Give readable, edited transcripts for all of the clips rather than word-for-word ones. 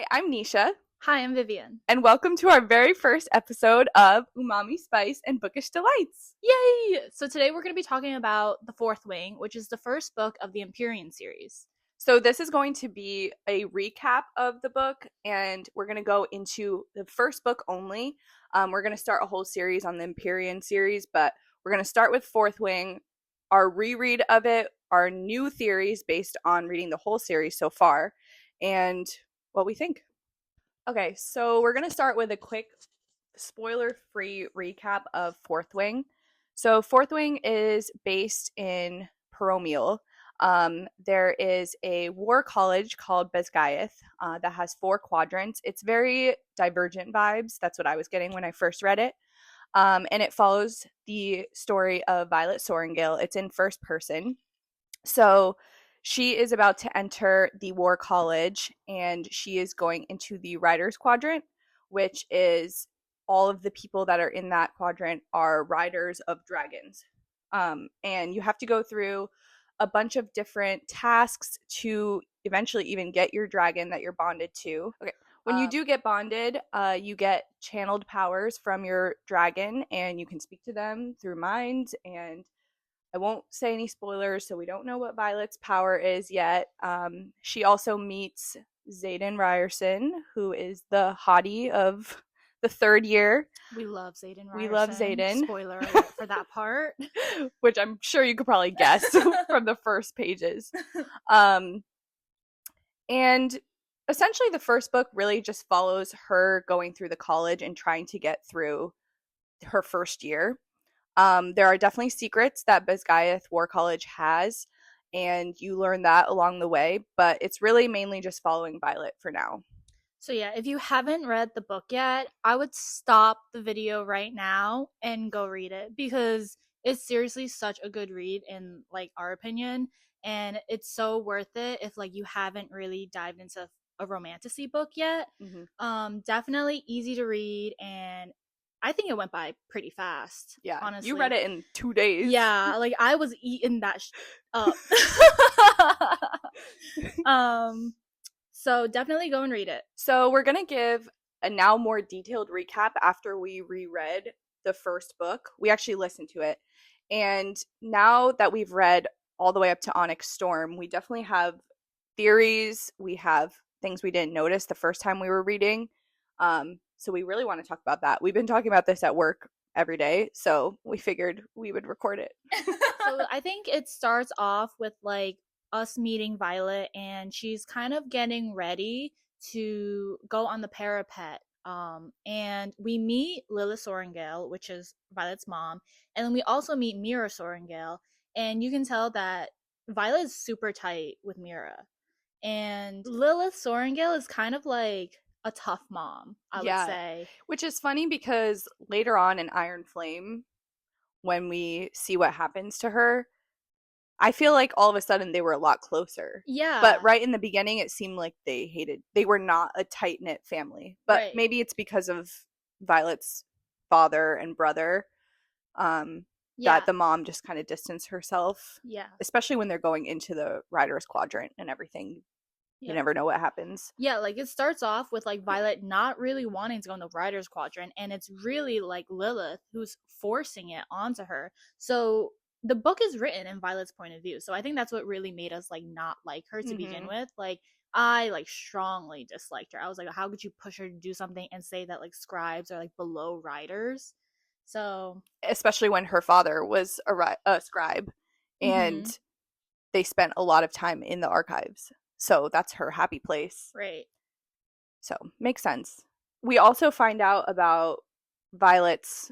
Hi, I'm Nisha, Hi, I'm Vivian. and welcome to our very first episode of Umami Spice and Bookish Delights. Yay! So today we're going to be talking about The Fourth Wing, which is the first book of the Empyrean series. So, this is going to be a recap of the book, and we're going to go into the first book only. We're going to start a whole series on the Empyrean series, but we're going to start with Fourth Wing, our reread of it, our new theories based on reading the whole series so far, and what we think. Okay, so we're going to start with a quick spoiler-free recap of Fourth Wing. So Fourth Wing is based in Peromiel. There is a war college called Bezgaeth that has 4 quadrants. It's very Divergent vibes. That's what I was getting when I first read it. And it follows the story of Violet Sorrengail. It's in first person. So she is about to enter the war college, and she is going into the Riders Quadrant, which is all of the people that are in that quadrant are riders of dragons. And you have to go through a bunch of different tasks to eventually even get your dragon that you're bonded to. Okay. When you do get bonded, you get channeled powers from your dragon, and you can speak to them through mind. And I won't say any spoilers, so we don't know what Violet's power is yet. She also meets Xaden Ryerson, who is the hottie of the third year. We love Xaden Ryerson. We love Xaden. Spoiler alert for that part. Which I'm sure you could probably guess from the first pages. And essentially the first book really just follows her going through the college and trying to get through her first year. There are definitely secrets that Bezgaeth War College has, and you learn that along the way, but it's really mainly just following Violet for now. So yeah, if you haven't read the book yet, I would stop the video right now and go read it, because it's seriously such a good read in our opinion, and it's so worth it if you haven't really dived into a romantasy book yet. Definitely easy to read, and I think it went by pretty fast. Yeah, honestly. You read it in 2 days. Yeah, I was eating that up. So definitely go and read it. So we're going to give a now more detailed recap after we reread the first book. We actually listened to it. And now that we've read all the way up to Onyx Storm, we definitely have theories. We have things we didn't notice the first time we were reading. So we really want to talk about that. We've been talking about this at work every day, so we figured we would record it. So I think it starts off with us meeting Violet, and she's kind of getting ready to go on the parapet. And we meet Lilith Sorrengail, which is Violet's mom, and then we also meet Mira Sorrengail, and you can tell that Violet is super tight with Mira, and Lilith Sorrengail is kind of like a tough mom, I would say. Which is funny because later on in Iron Flame, when we see what happens to her, I feel like all of a sudden they were a lot closer. Yeah. But right in the beginning, it seemed like they were not a tight-knit family. But maybe it's because of Violet's father and brother, that the mom just kind of distanced herself. Yeah. Especially when they're going into the Riders Quadrant and everything. You never know what happens. Yeah, it starts off with Violet not really wanting to go in the Riders Quadrant, and it's really Lilith who's forcing it onto her. So the book is written in Violet's point of view. So I think that's what really made us not like her to begin with. I strongly disliked her. I was like, how could you push her to do something and say that scribes are below riders? So especially when her father was a scribe, and they spent a lot of time in the archives. So that's her happy place. Right. So makes sense. We also find out about Violet's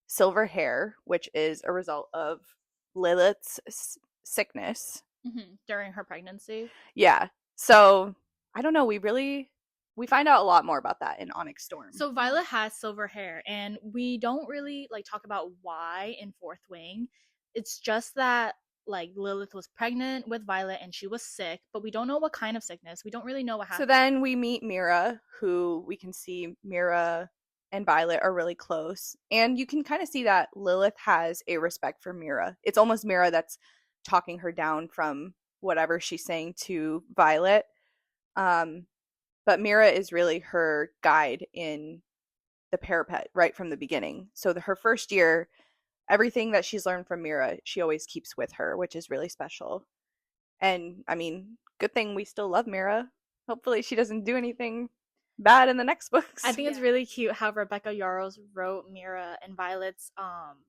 silver hair, which is a result of Lilith's sickness. During her pregnancy. Yeah. So I don't know. We find out a lot more about that in Onyx Storm. So Violet has silver hair, and we don't really talk about why in Fourth Wing. It's just that Lilith was pregnant with Violet and she was sick, but we don't know what kind of sickness. We don't really know what happened. So then we meet Mira, who we can see Mira and Violet are really close. And you can kind of see that Lilith has a respect for Mira. It's almost Mira that's talking her down from whatever she's saying to Violet. but Mira is really her guide in the parapet right from the beginning. So her first year, everything that she's learned from Mira, she always keeps with her, which is really special. And I mean, good thing we still love Mira. Hopefully, she doesn't do anything bad in the next I books. think it's Yeah. really cute how Rebecca Yarros wrote Mira and Violet's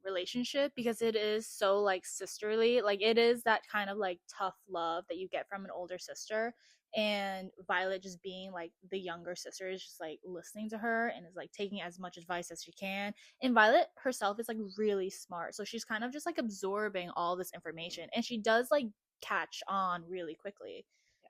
relationship, because it is so like sisterly. Like it is that kind of like tough love that you get from an older sister, and Violet just being like the younger sister is just like listening to her and is like taking as much advice as she can. And Violet herself is like really smart. So she's kind of just like absorbing all this information, and she does like catch on really quickly.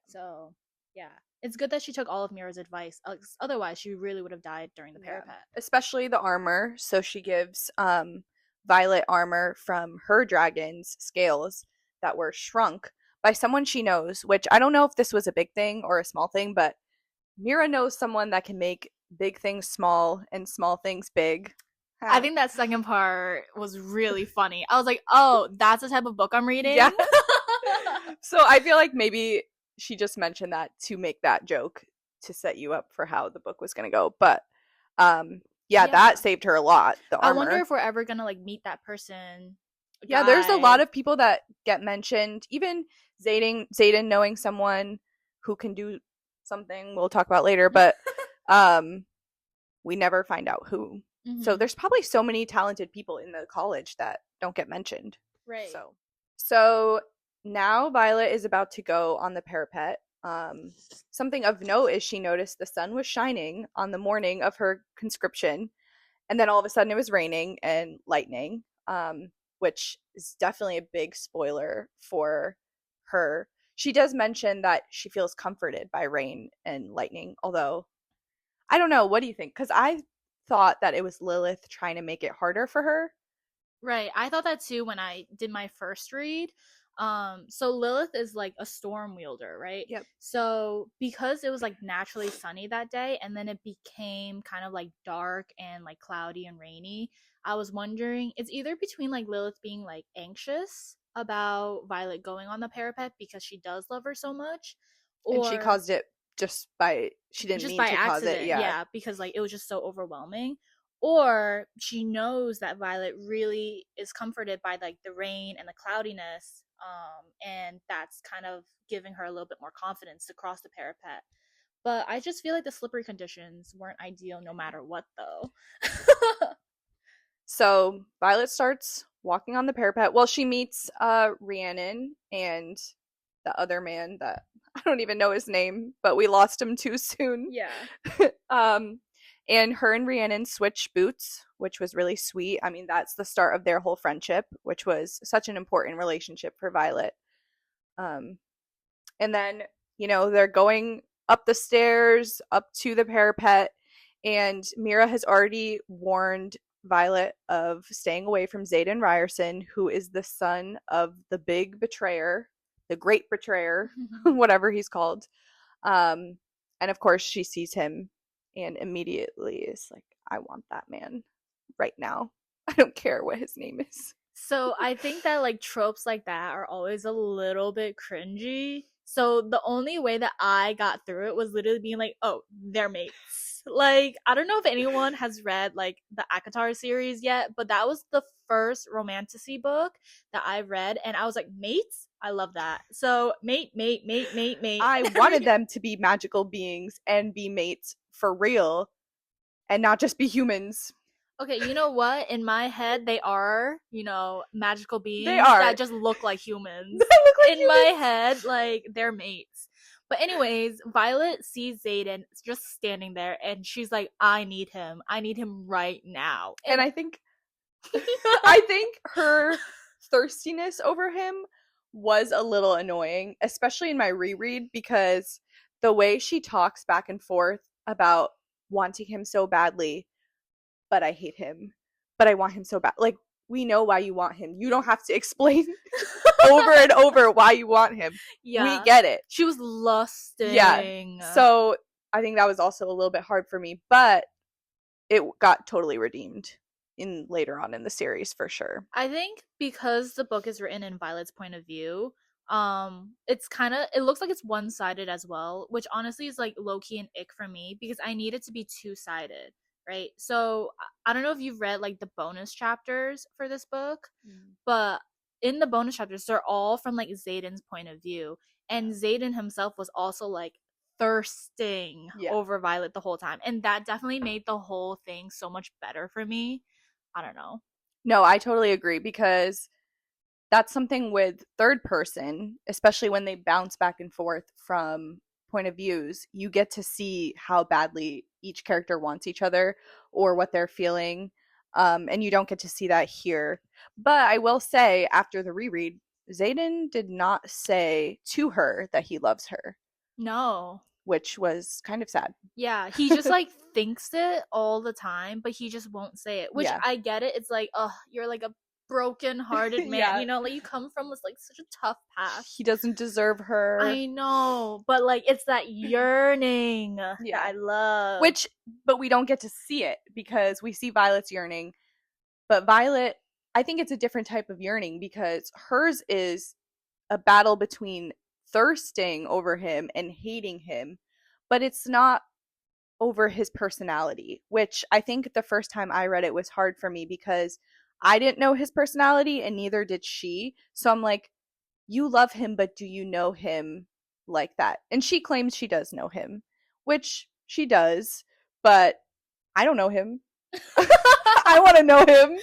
So, yeah. It's good that she took all of Mira's advice. Otherwise, she really would have died during the Yeah. parapet. Especially the armor. So she gives Violet armor from her dragon's scales that were shrunk by someone she knows, which I don't know if this was a big thing or a small thing, but Mira knows someone that can make big things small and small things big. I think that second part was really funny. I was like, oh, that's the type of book I'm Yeah. reading. So I feel like maybe she just mentioned that to make that joke to set you up for how the book was going to go. But yeah, Yeah. that saved her a lot, the I wonder armor. if we're ever going to like meet that person. Yeah, there's a lot Guy. of people that get mentioned. Even Zayden knowing someone who can do something we'll talk about later, but um we never find out who. So Mm-hmm. there's probably so many talented people in the college that don't get mentioned. Right. So now Violet is about to go on the parapet. Something of note is she noticed the sun was shining on the morning of her conscription, and then all of a sudden it was raining and lightning, which is definitely a big spoiler for her. She does mention that she feels comforted by rain and lightning, although I don't know. What do you think? Because I thought that it was Lilith trying to make it harder for her. Right. I thought that too when I did my first read. So Lilith is like a storm wielder, right? Yep. So because it was like naturally sunny that day and then it became kind of like dark and like cloudy and rainy, I was wondering it's either between like Lilith being like anxious about Violet going on the parapet because she does love her so much, And she or caused it she didn't just mean by to cause it. accident, Yeah. yeah, because like it was just so overwhelming. Or she knows that Violet really is comforted by like the rain and the cloudiness, and that's kind of giving her a little bit more confidence to cross the parapet. But I just feel like the slippery conditions weren't ideal no matter what, though. So Violet starts walking on the parapet. Well, she meets Rhiannon and the other man that I don't even know his name, but we lost him too soon. Yeah. um, and her and Rhiannon switch boots, which was really sweet. I mean, that's the start of their whole friendship, which was such an important relationship for Violet. Um, and then, they're going up the stairs, up to the parapet, and Mira has already warned Violet of staying away from Xaden Ryerson, who is the son of the big betrayer, the great betrayer, whatever he's called. And of course, she sees him and immediately is like, I want that man right now. I don't care what his name is. So I think that like tropes like that are always a little bit cringy. So the only way that I got through it was literally being like, oh, they're mates. Like, I don't know if anyone has read like the Akatar series yet, but that was the first romantasy book that I read, and I was like, mates? I love that. So mate, mate, mate, mate, mate. I wanted them to be magical beings and be mates for real and not just be humans. Okay, you know what? In my head, they are, magical They beings are. that just look like humans. They look like In humans. my head, like, they're mates. But anyways, Violet sees Xaden just standing there, and she's like, I need him. I need him right now. And I think I think her thirstiness over him was a little annoying, especially in my reread, because the way she talks back and forth about wanting him so badly, but I hate him, but I want him so bad. Like, we know why you want him. You don't have to explain over and over why you want him. Yeah. We get it. She was lusting. Yeah. So I think that was also a little bit hard for me, but it got totally redeemed later on in the series for sure. I think because the book is written in Violet's point of view, It's kind of, it looks like it's one-sided as well, which honestly is like low-key an ick for me because I need it to be two-sided, right? So I don't know if you've read like the bonus chapters for this book, Mm. but in the bonus chapters they're all from like Zayden's point of view, and Zayden himself was also like thirsting Yeah. over Violet the whole time, and that definitely made the whole thing so much better for me. I don't know. No, I totally agree because that's something with third person, especially when they bounce back and forth from point of views, you get to see how badly each character wants each other or what they're feeling. And you don't get to see that here. But I will say, after the reread, Zayden did not say to her that he loves her, No. which was kind of sad. Yeah, he just like thinks it all the time, but he just won't say it. Which Yeah. I get it. It's like, oh, you're like a broken-hearted man. Yeah. You know, like you come from this like such a tough past. He doesn't deserve her. I know, but like it's that yearning that Yeah. I love. But we don't get to see it because we see Violet's yearning. But Violet, I think it's a different type of yearning because hers is a battle between thirsting over him and hating him, but it's not over his personality, which I think the first time I read it was hard for me because I didn't know his personality and neither did she. So I'm like, you love him, but do you know him like that? And she claims she does know him, which she does, but I don't know him. I want to know him.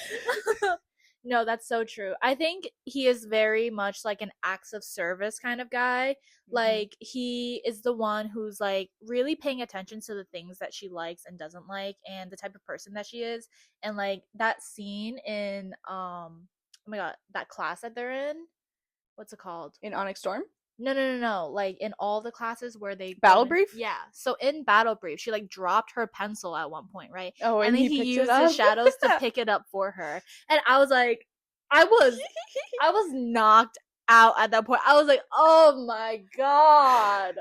No, that's so true. I think he is very much like an acts of service kind of guy. Like he is the one who's like really paying attention to the things that she likes and doesn't like and the type of person that she is. And like that scene in oh my god, that class that they're in, what's it called? In Onyx Storm? No. Like in all the classes where they Battle Brief? Yeah. So in Battle Brief, she like dropped her pencil at one point, right? Oh, and then he he picked it used up. his shadows to pick it up for her. And I was like, I was knocked out at that point. I was like, oh my god.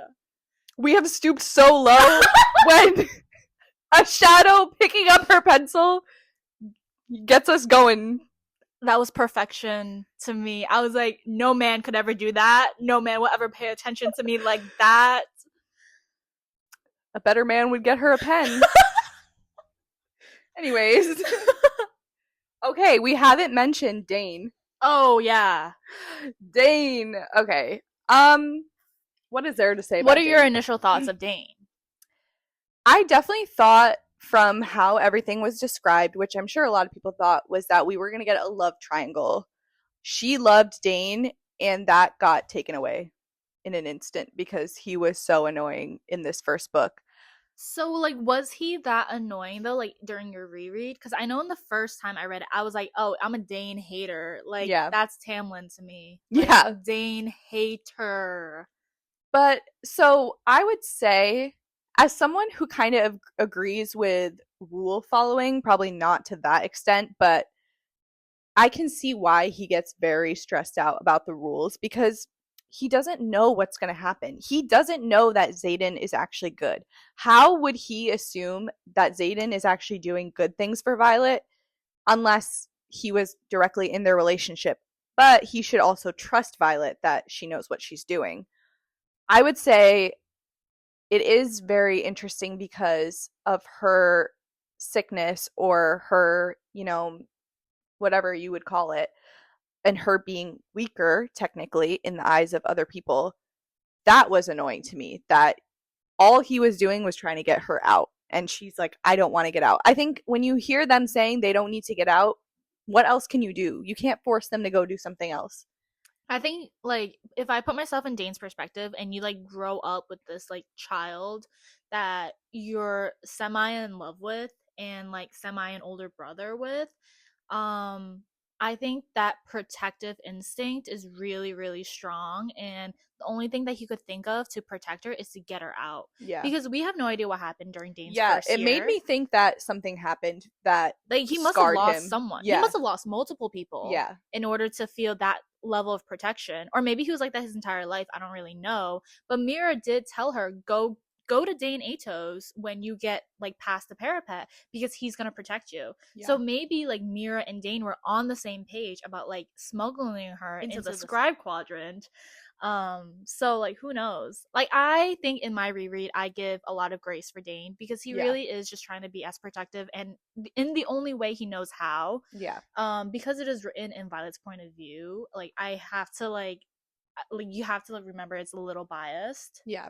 We have stooped so low when a shadow picking up her pencil gets us going. That was perfection to me. I was like, no man could ever do that. No man will ever pay attention to me like that. A better man would get her a pen. Anyways. Okay, we haven't mentioned Dane. Oh yeah. Dane. Okay. What is there to say about What are Dane? your initial thoughts of Dane? I definitely thought from how everything was described, which I'm sure a lot of people thought, was that we were going to get a love triangle. She loved Dane, and that got taken away in an instant because he was so annoying in this first book. So, like, was he that annoying, though, like, during your reread? Because I know in the first time I read it, I was like, oh, I'm a Dane hater. Like, Yeah. that's Tamlin to me. Like, Yeah. Dane hater. But, so, I would say, as someone who kind of agrees with rule following, probably not to that extent, but I can see why he gets very stressed out about the rules because he doesn't know what's going to happen. He doesn't know that Zayden is actually good. How would he assume that Zayden is actually doing good things for Violet unless he was directly in their relationship? But he should also trust Violet that she knows what she's doing. I would say it is very interesting because of her sickness or her, whatever you would call it, and her being weaker, technically, in the eyes of other people. That was annoying to me, that all he was doing was trying to get her out. And she's like, I don't want to get out. I think when you hear them saying they don't need to get out, what else can you do? You can't force them to go do something else. I think, like, if I put myself in Dane's perspective and you, like, grow up with this, like, child that you're semi in love with and, like, semi an older brother with, I think that protective instinct is really, really strong. And the only thing that he could think of to protect her is to get her out. Yeah. Because we have no idea what happened during Dane's first year. It made year. me think that something happened that Like, he must have lost him. someone. Yeah. He must have lost multiple people. Yeah. In order to feel that level of protection. Or maybe he was like that his entire life. I don't really know. But Mira did tell her, go to Dane Atos when you get like past the parapet because he's gonna protect you. Yeah. So maybe like Mira and Dane were on the same page about like smuggling her into the scribe quadrant. So like who knows? Like I think in my reread I give a lot of grace for Dane because he Yeah. really is just trying to be as protective and in the only way he knows how. Yeah. Because it is written in Violet's point of view, like I have to like you have to like, remember it's a little biased. Yeah.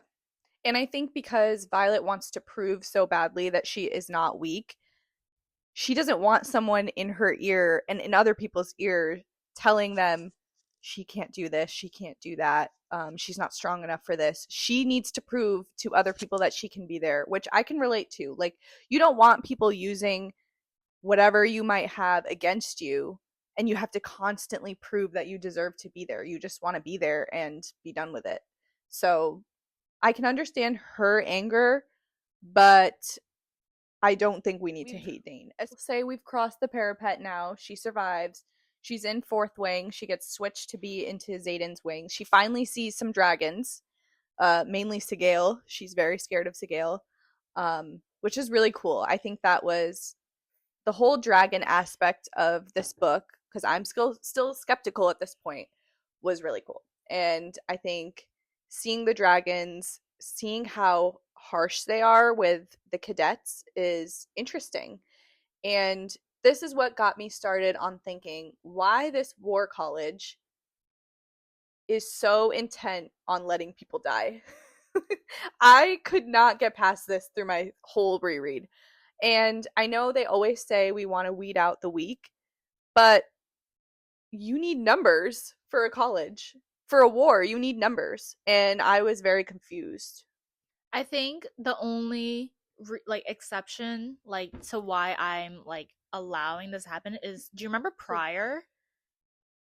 And I think because Violet wants to prove so badly that she is not weak, she doesn't want someone in her ear and in other people's ear telling them she can't do this, she can't do that, she's not strong enough for this. She needs to prove to other people that she can be there, which I can relate to. Like, you don't want people using whatever you might have against you, and you have to constantly prove that you deserve to be there. You just want to be there and be done with it. So I can understand her anger, but I don't think we need to hate Dane. As say we've crossed the parapet now. She survives. She's in fourth wing. She gets switched to be into Xaden's wing. She finally sees some dragons, mainly Sigale. She's very scared of Sigale, which is really cool. I think that was the whole dragon aspect of this book, because I'm still skeptical at this point, was really cool. And I think seeing the dragons, seeing how harsh they are with the cadets is interesting. And this is what got me started on thinking why this war college is so intent on letting people die. I could not get past this through my whole reread. And I know they always say we want to weed out the weak, but you need numbers for a college. For a war, you need numbers. And I was very confused. I think the only like exception like to why I'm like allowing this to happen is do you remember Pryor?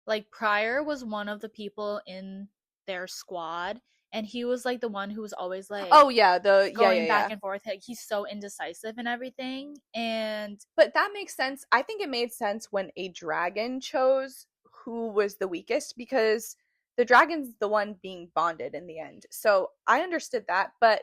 Like Pryor was one of the people in their squad and he was like the one who was always like Oh yeah, going back yeah. and forth. Like he's so indecisive and everything. And But that makes sense. I think it made sense when a dragon chose who was the weakest, because the dragon's the one being bonded in the end. So I understood that, but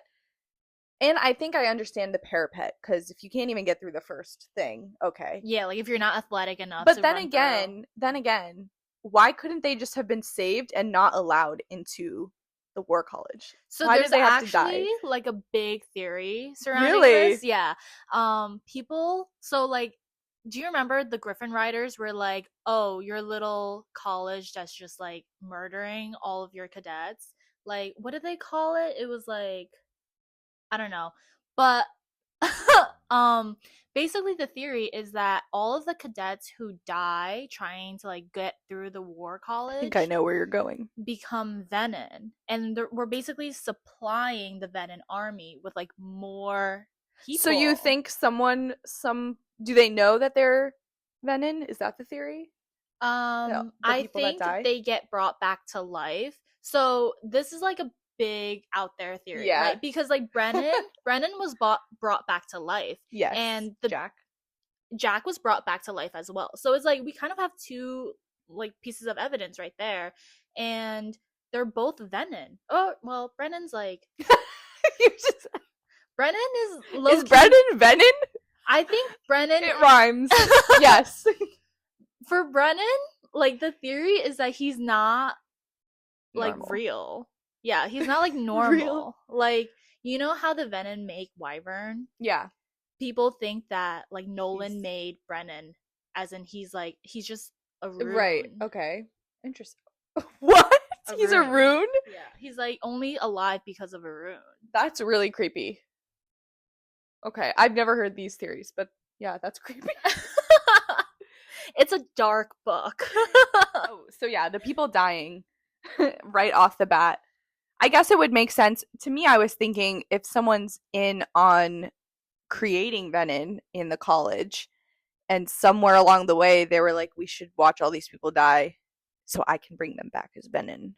and I think I understand the parapet, because if you can't even get through the first thing, okay. yeah, like if you're not athletic enough But to run through. then again, why couldn't they just have been saved and not allowed into the war college? So Why did there's they have to die? actually like a big theory surrounding Really? this. Yeah. People so like do you remember the Griffin Riders were like, "Oh, your little college that's just like murdering all of your cadets." Like, what did they call it? It was like I don't know. But um basically the theory is that all of the cadets who die trying to like get through the war I think I college know where you're going. become Venin, and we're basically supplying the Venin army with like more So you people. think do they know that they're Venin? Is that the theory? The I people that think die? they get brought back to life. So this is like a big out there theory, Yeah. right? Because like Brennan was brought back to life, Yes. and the Jack. Jack was brought back to life as well. So it's like we kind of have two like pieces of evidence right there, and they're both Venin. Oh well, Brennan's like You just Brennan is low Is key. Brennan Venin? I think Brennan. It rhymes. Yes. For Brennan, like the theory is that he's not like Normal. real. Yeah, he's not like Real. normal. Like you know how the Venin make Wyvern? Yeah. People think that like Nolan He's made Brennan, as in he's just a right. rune. Okay. Interesting. What? A He's a rune. rune? Yeah, he's like only alive because of a rune. That's really creepy. Okay, I've never heard these theories, but yeah, that's creepy. It's a dark book. Oh, so yeah, the people dying right off the bat. I guess it would make sense. To me, I was thinking if someone's in on creating Venin in the college, and somewhere along the way they were like, we should watch all these people die so I can bring them back as Venin.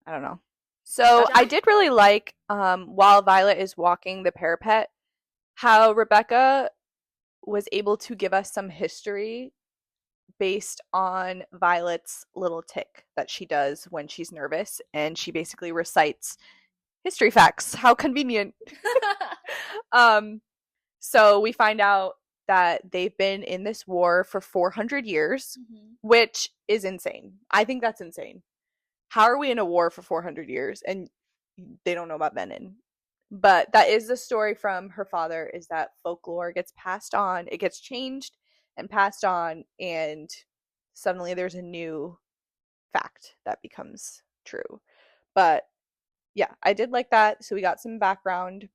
I don't know. So Gotcha. I did really like, while Violet is walking the parapet, how Rebecca was able to give us some history based on Violet's little tick that she does when she's nervous, and she basically recites history facts. How convenient. um so we find out that they've been in this war for 400 years, Mhm. which is insane. I think that's insane. how are we in a war for 400 years and they don't know about Venin? But that is the story from her father, is that folklore gets passed on, it gets changed and passed on, and suddenly there's a new fact that becomes true. But yeah, I did like that. So we got some background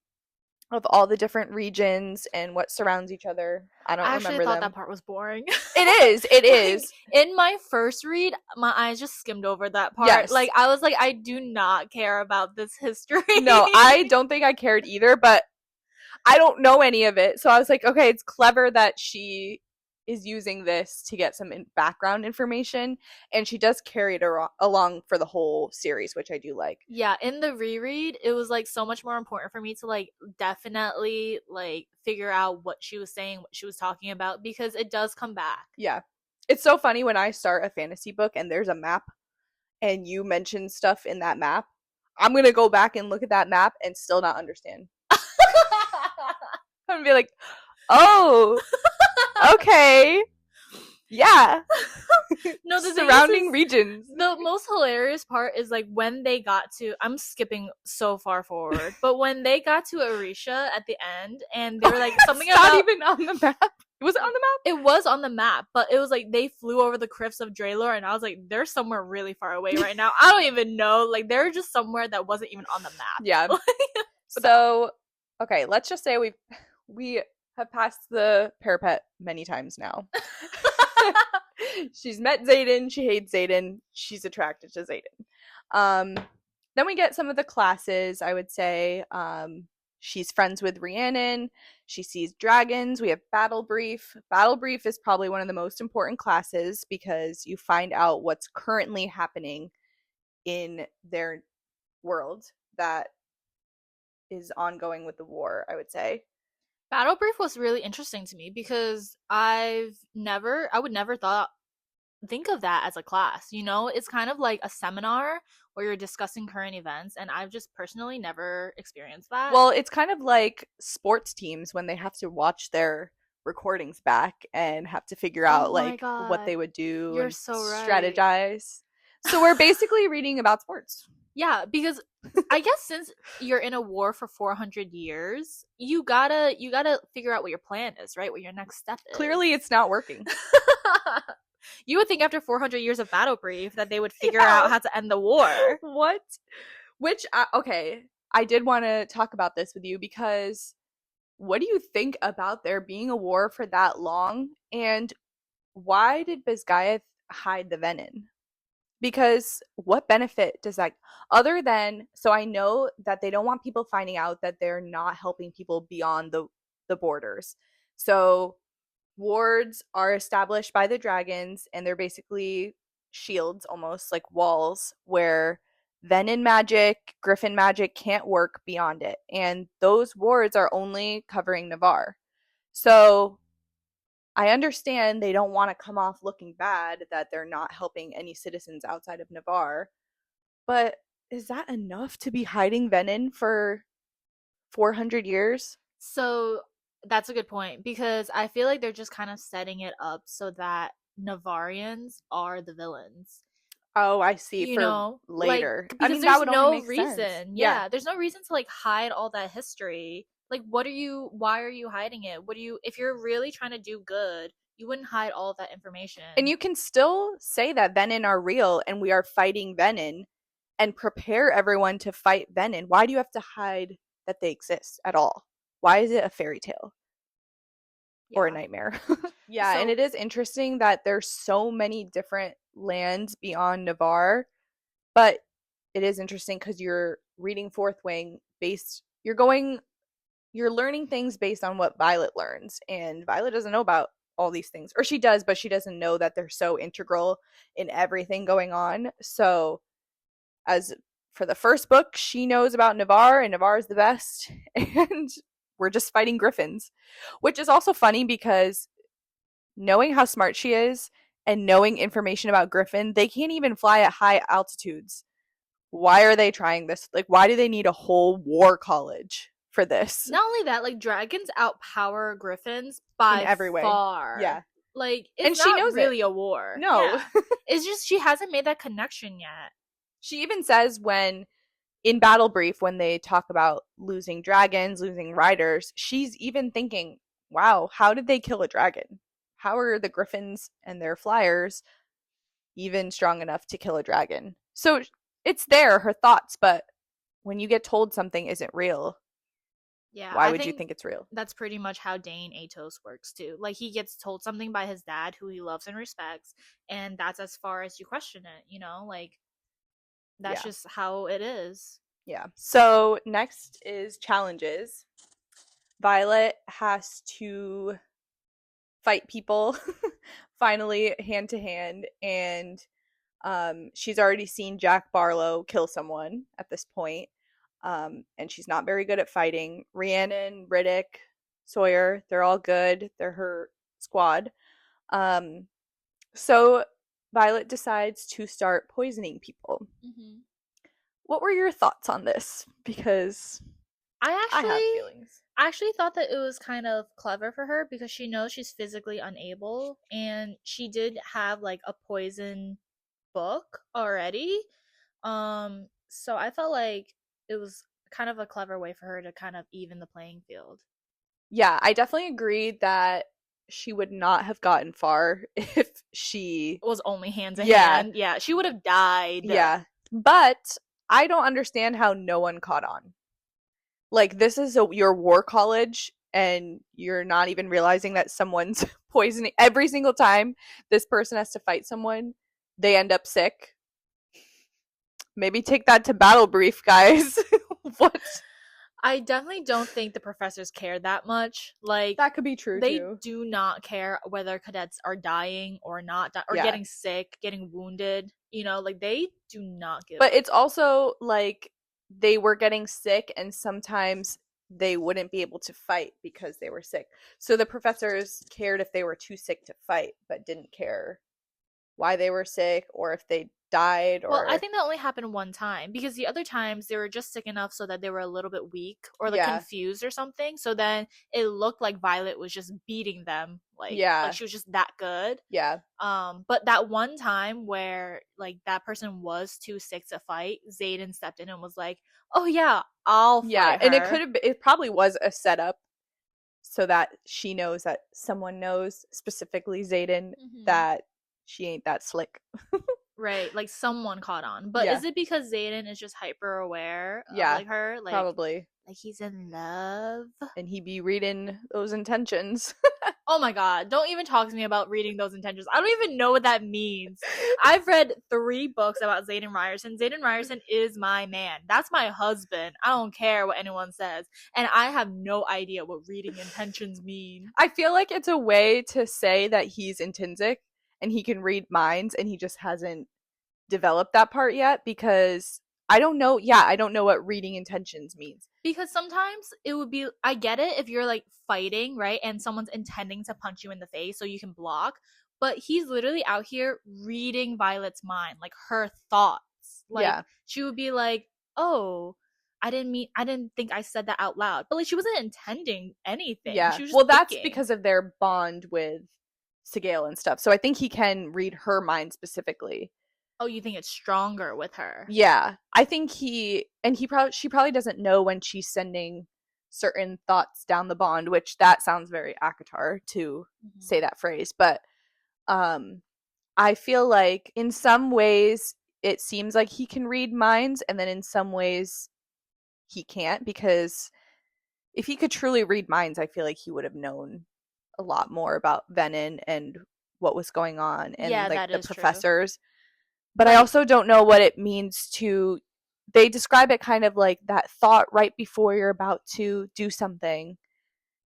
of all the different regions and what surrounds each other. I don't I actually remember thought that them. part was boring. It is. It Like, is. in my first read, my eyes just skimmed over that part. Yes. Like, I was like, I do not care about this history. No, I don't think I cared either, but I don't know any of it. So I was like, okay, it's clever that she is using this to get some background information, and she does carry it along for the whole series, which I do like. Yeah, in the reread, it was like so much more important for me to like definitely like figure out what she was saying, what she was talking about, because it does come back. Yeah. It's so funny when I start a fantasy book and there's a map and you mention stuff in that map. I'm going to go back and look at that map and still not understand. I'm going to be like, oh, okay. Yeah. No, the surrounding regions. The most hilarious part is like when they got to, I'm skipping so far forward, but when they got to Orisha at the end and they were like something it's about, not even on the map. Was it on the map? It was on the map, but it was like they flew over the cliffs of Draylor, and I was like, they're somewhere really far away right now. I don't even know. Like they're just somewhere that wasn't even on the map. Yeah. So, okay, let's just say we have passed the parapet many times now. She's met Xaden, she hates Xaden, she's attracted to Xaden. Then we get some of the classes, I would say. She's friends with Rhiannon, she sees dragons, we have Battle Brief. Battle Brief is probably one of the most important classes because you find out what's currently happening in their world that is ongoing with the war, I would say. Battle Brief was really interesting to me because I would never think of that as a class. You know, it's kind of like a seminar where you're discussing current events, and I've just personally never experienced that. Well, it's kind of like sports teams when they have to watch their recordings back and have to figure out like what they would do. You're and so right. Strategize. So we're basically reading about sports. Yeah, because I guess since you're in a war for 400 years, you gotta figure out what your plan is, right? What your next step is. Clearly, it's not working. You would think after 400 years of Battle Brief that they would figure out how to end the war. What? Which, okay, I did want to talk about this with you because what do you think about there being a war for that long? And why did Bisgayeth hide the Venin? Because what benefit does that, other than, so I know that they don't want people finding out that they're not helping people beyond the borders. So wards are established by the dragons, and they're basically shields, almost like walls, where Venin magic, Griffin magic can't work beyond it. And those wards are only covering Navarre. So I understand they don't want to come off looking bad that they're not helping any citizens outside of Navarre, but is that enough to be hiding Venin for 400 years? So that's a good point because I feel like they're just kind of setting it up so that Navarrians are the villains. Oh, I see. You know, later. Like, because I mean, there's that would no only make reason. sense. Yeah, there's no reason to like hide all that history. Like, why are you hiding it? If you're really trying to do good, you wouldn't hide all of that information. And you can still say that Venin are real and we are fighting Venin and prepare everyone to fight Venin. Why do you have to hide that they exist at all? Why is it a fairy tale? Or a nightmare? Yeah, so, and it is interesting that there's so many different lands beyond Navarre, but it is interesting because you're reading Fourth Wing you're learning things based on what Violet learns, and Violet doesn't know about all these things, or she does, but she doesn't know that they're so integral in everything going on. So as for the first book, she knows about Navarre, and Navarre is the best, and we're just fighting griffins, which is also funny because knowing how smart she is and knowing information about Griffin, they can't even fly at high altitudes. Why are they trying this? Like, why do they need a whole war college for this? Not only that, like, dragons outpower griffins by in every way. Far. Yeah. Like, it's and not she knows really it. A war. No. Yeah. It's just she hasn't made that connection yet. She even says when in Battle Brief, when they talk about losing dragons, losing riders, she's even thinking, wow, how did they kill a dragon? How are the griffins and their flyers even strong enough to kill a dragon? So it's there, her thoughts, but when you get told something isn't real, Yeah, why I would you think think it's real? that's pretty much how Dane Atos works too. Like he gets told something by his dad who he loves and respects, and that's as far as you question it, you know? Like that's Yeah. just how it is. Yeah. So next is challenges. Violet has to fight people finally hand to hand, and she's already seen Jack Barlow kill someone at this point, and she's not very good at fighting. Rhiannon, Riddick, Sawyer, they're all good. They're her squad. Um, so Violet decides to start poisoning people. Mm-hmm. What were your thoughts on this? Because I I have actually feelings. I actually thought that it was kind of clever for her because she knows she's physically unable and she did have like a poison book already. So I felt like it was kind of a clever way for her to kind of even the playing field. Yeah, I definitely agree that she would not have gotten far if she. It was only hand to Yeah, hand. Yeah, she would have died. yeah. But I don't understand how no one caught on. Like, this is your war college, and you're not even realizing that someone's poisoning. Every single time this person has to fight someone, they end up sick. Maybe take that to battle brief, guys. What? I definitely don't think the professors care that much. Like That could be true they too. do not care whether cadets are dying or not or Yeah. getting sick, getting wounded, you know, like they do not give But a it's also like they were getting sick, and sometimes they wouldn't be able to fight because they were sick. So the professors cared if they were too sick to fight, but didn't care why they were sick or if they died Well, I or. think that only happened one time because the other times they were just sick enough so that they were a little bit weak or like Yeah. confused or something. So then it looked like Violet was just beating them, like Yeah. she was just that good. Yeah. But that one time where like that person was too sick to fight, Zayden stepped in and was like, "Oh yeah, I'll Yeah. fight And her." it probably was a setup so that she knows that someone knows, specifically Zayden, Hmm. that she ain't that slick. Right, like someone caught on. But Yeah. is it because Zayden is just hyper aware of Yeah. like her, Probably. like he's in love? And he be reading those intentions. Oh my god, don't even talk to me about reading those intentions. I don't even know what that means. I've read 3 books about Zayden Ryerson. Zayden Ryerson is my man. That's my husband. I don't care what anyone says. And I have no idea what reading intentions mean. I feel like it's a way to say that he's intrinsic and he can read minds, and he just hasn't developed that part yet because I don't know. Yeah, I don't know what reading intentions means. Because sometimes it would be, I get it if you're like fighting, right? And someone's intending to punch you in the face so you can block. But he's literally out here reading Violet's mind, like her thoughts. Like Yeah. she would be like, oh, I didn't think I said that out loud. But like she wasn't intending anything. Yeah. She was just Well, that's thinking. because of their bond with Sigale and stuff. So I think he can read her mind specifically. Oh, you think it's stronger with her? Yeah. I think she probably doesn't know when she's sending certain thoughts down the bond, which that sounds very Akatar to say Mm-hmm. that phrase, but um I feel like in some ways it seems like he can read minds, and then in some ways he can't, because if he could truly read minds, I feel like he would have known a lot more about Venom and what was going on and Yeah, like that the is true. professors. But I Like, also don't know what it means to. They describe it kind of like that thought right before you're about to do something.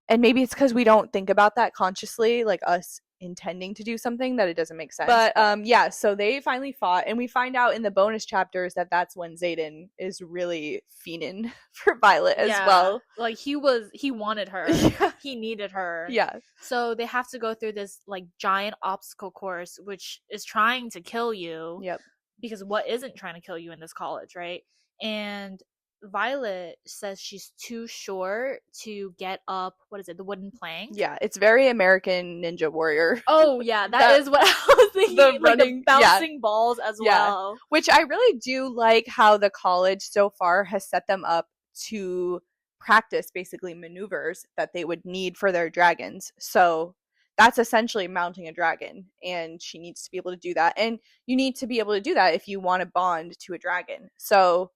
And maybe it's because we don't think about that consciously, like us intending to do something, that it doesn't make sense. But yeah, so they finally fought, and we find out in the bonus chapters that that's when Zayden is really fiending for Violet as yeah, well. like he wanted her. Yeah. He needed her. Yeah. So they have to go through this like giant obstacle course which is trying to kill you Yep. because what isn't trying to kill you in this college, right? And Violet says she's too short to get up, what is it, the wooden plank? Yeah, it's very American Ninja Warrior. Oh yeah, that That is what I was thinking. the Like the running, yeah, bouncing balls as yeah. well. Which I really do like how the college so far has set them up to practice basically maneuvers that they would need for their dragons. So that's essentially mounting a dragon, and she needs to be able to do that. And you need to be able to do that if you want to bond to a dragon. So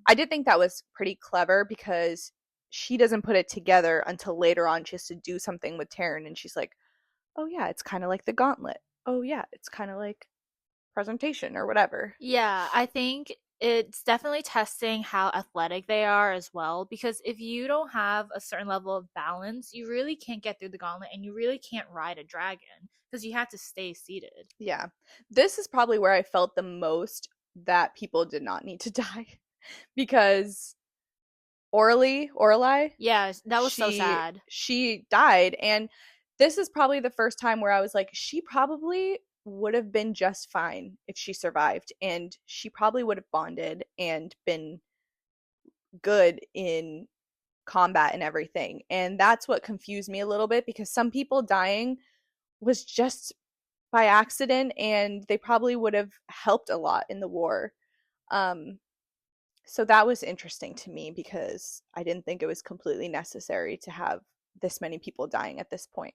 I did think that was pretty clever because she doesn't put it together until later on. She has to do something with Taryn, and she's like, oh, yeah, it's kind of like the gauntlet. Oh, yeah, it's kind of like presentation or whatever. Yeah, I think it's definitely testing how athletic they are as well, because if you don't have a certain level of balance, you really can't get through the gauntlet and you really can't ride a dragon because you have to stay seated. Yeah. This is probably where I felt the most that people did not need to die because Orly, Yeah, that was so she sad. she died, and this is probably the first time where I was like, she probably would have been just fine if she survived, and she probably would have bonded and been good in combat and everything. And that's what confused me a little bit because some people dying was just by accident and they probably would have helped a lot in the war. Um, so that was interesting to me because I didn't think it was completely necessary to have this many people dying at this point.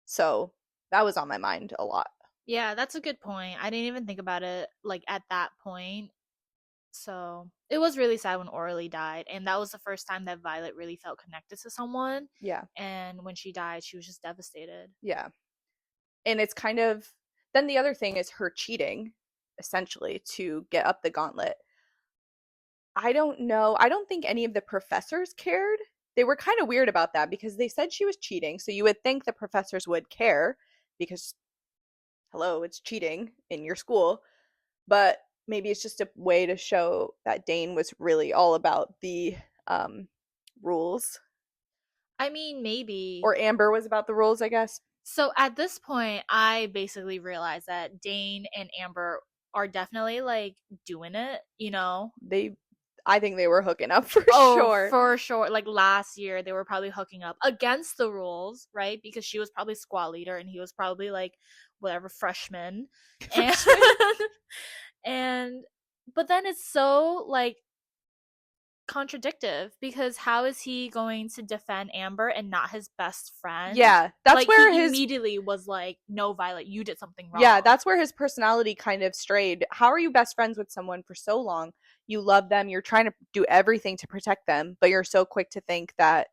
So that was on my mind a lot. Yeah, that's a good point. I didn't even think about it like at that point. So it was really sad when Orly died, and that was the first time that Violet really felt connected to someone. Yeah. And when she died, she was just devastated. Yeah. And it's kind of then the other thing is her cheating essentially to get up the gauntlet. I don't know. I don't think any of the professors cared. They were kind of weird about that because they said she was cheating. So you would think the professors would care because, hello, it's cheating in your school. But maybe it's just a way to show that Dane was really all about the rules. I mean, maybe. Or Amber was about the rules, I guess. So at this point, I basically realized that Dane and Amber are definitely like doing it, you know? I think they were hooking up for Oh, sure. for sure. Like last year, they were probably hooking up against the rules, right? Because she was probably squad leader and he was probably like whatever freshman. And and but then it's so like contradictive because how is he going to defend Amber and not his best friend? Yeah, that's like where he his immediately was like, "No, Violet, you did something wrong." yeah, that's where his personality kind of strayed. How are you best friends with someone for so long? You love them, you're trying to do everything to protect them, but you're so quick to think that